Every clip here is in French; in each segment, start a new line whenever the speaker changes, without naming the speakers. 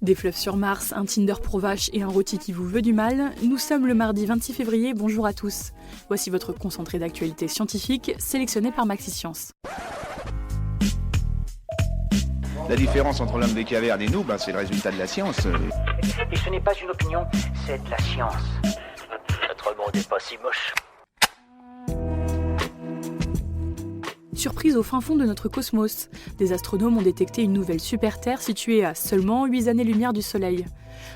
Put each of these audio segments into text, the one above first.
Des fleuves sur Mars, un Tinder pour vaches et un rôti qui vous veut du mal, nous sommes le mardi 26 février, bonjour à tous. Voici votre concentré d'actualité scientifique, sélectionné par MaxiScience.
La différence entre l'homme des cavernes et nous, c'est le résultat de la science.
Et ce n'est pas une opinion, c'est de la science. Notre monde n'est pas si moche.
Surprise au fin fond de notre cosmos, des astronomes ont détecté une nouvelle super-Terre située à seulement 8 années-lumière du Soleil.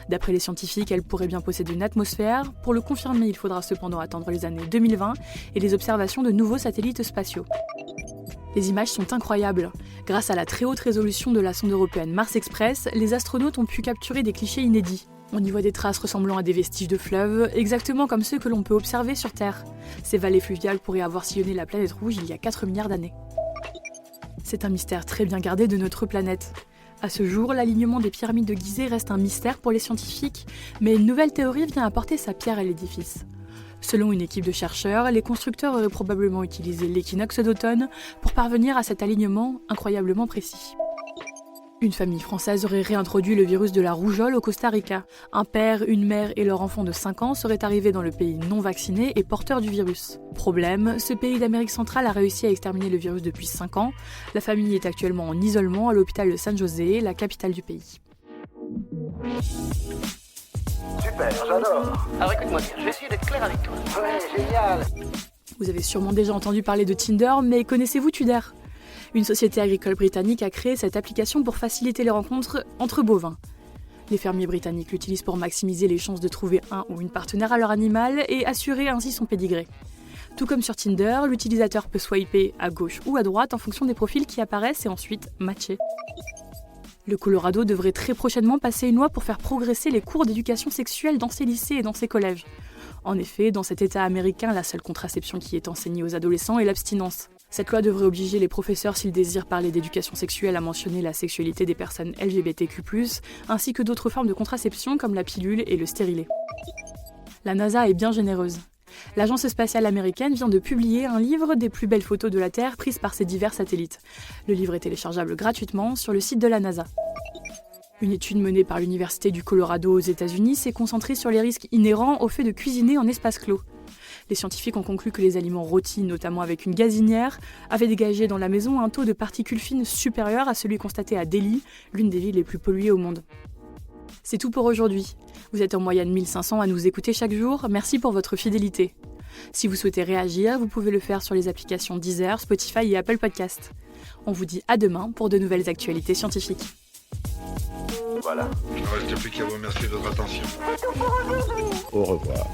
D'après les scientifiques, elle pourrait bien posséder une atmosphère. Pour le confirmer, il faudra cependant attendre les années 2020 et les observations de nouveaux satellites spatiaux. Les images sont incroyables. Grâce à la très haute résolution de la sonde européenne Mars Express, les astronautes ont pu capturer des clichés inédits. On y voit des traces ressemblant à des vestiges de fleuves, exactement comme ceux que l'on peut observer sur Terre. Ces vallées fluviales pourraient avoir sillonné la planète rouge il y a 4 milliards d'années. C'est un mystère très bien gardé de notre planète. À ce jour, l'alignement des pyramides de Gizeh reste un mystère pour les scientifiques, mais une nouvelle théorie vient apporter sa pierre à l'édifice. Selon une équipe de chercheurs, les constructeurs auraient probablement utilisé l'équinoxe d'automne pour parvenir à cet alignement incroyablement précis. Une famille française aurait réintroduit le virus de la rougeole au Costa Rica. Un père, une mère et leur enfant de 5 ans seraient arrivés dans le pays non vacciné et porteurs du virus. Problème, ce pays d'Amérique centrale a réussi à exterminer le virus depuis 5 ans. La famille est actuellement en isolement à l'hôpital de San José, la capitale du pays.
Super, j'adore. Alors écoute-moi bien, je vais essayer d'être clair avec toi. Ouais, génial.
Vous avez sûrement déjà entendu parler de Tinder, mais connaissez-vous Tudor ? Une société agricole britannique a créé cette application pour faciliter les rencontres entre bovins. Les fermiers britanniques l'utilisent pour maximiser les chances de trouver un ou une partenaire à leur animal et assurer ainsi son pédigré. Tout comme sur Tinder, l'utilisateur peut swiper à gauche ou à droite en fonction des profils qui apparaissent et ensuite matcher. Le Colorado devrait très prochainement passer une loi pour faire progresser les cours d'éducation sexuelle dans ses lycées et dans ses collèges. En effet, dans cet État américain, la seule contraception qui est enseignée aux adolescents est l'abstinence. Cette loi devrait obliger les professeurs, s'ils désirent parler d'éducation sexuelle, à mentionner la sexualité des personnes LGBTQ+, ainsi que d'autres formes de contraception comme la pilule et le stérilet. La NASA est bien généreuse. L'agence spatiale américaine vient de publier un livre des plus belles photos de la Terre prises par ses divers satellites. Le livre est téléchargeable gratuitement sur le site de la NASA. Une étude menée par l'Université du Colorado aux États-Unis s'est concentrée sur les risques inhérents au fait de cuisiner en espace clos. Les scientifiques ont conclu que les aliments rôtis, notamment avec une gazinière, avaient dégagé dans la maison un taux de particules fines supérieur à celui constaté à Delhi, l'une des villes les plus polluées au monde. C'est tout pour aujourd'hui. Vous êtes en moyenne 1500 à nous écouter chaque jour, merci pour votre fidélité. Si vous souhaitez réagir, vous pouvez le faire sur les applications Deezer, Spotify et Apple Podcast. On vous dit à demain pour de nouvelles actualités scientifiques.
Voilà.
Il ne reste plus qu'à vous remercier de votre attention.
Au revoir.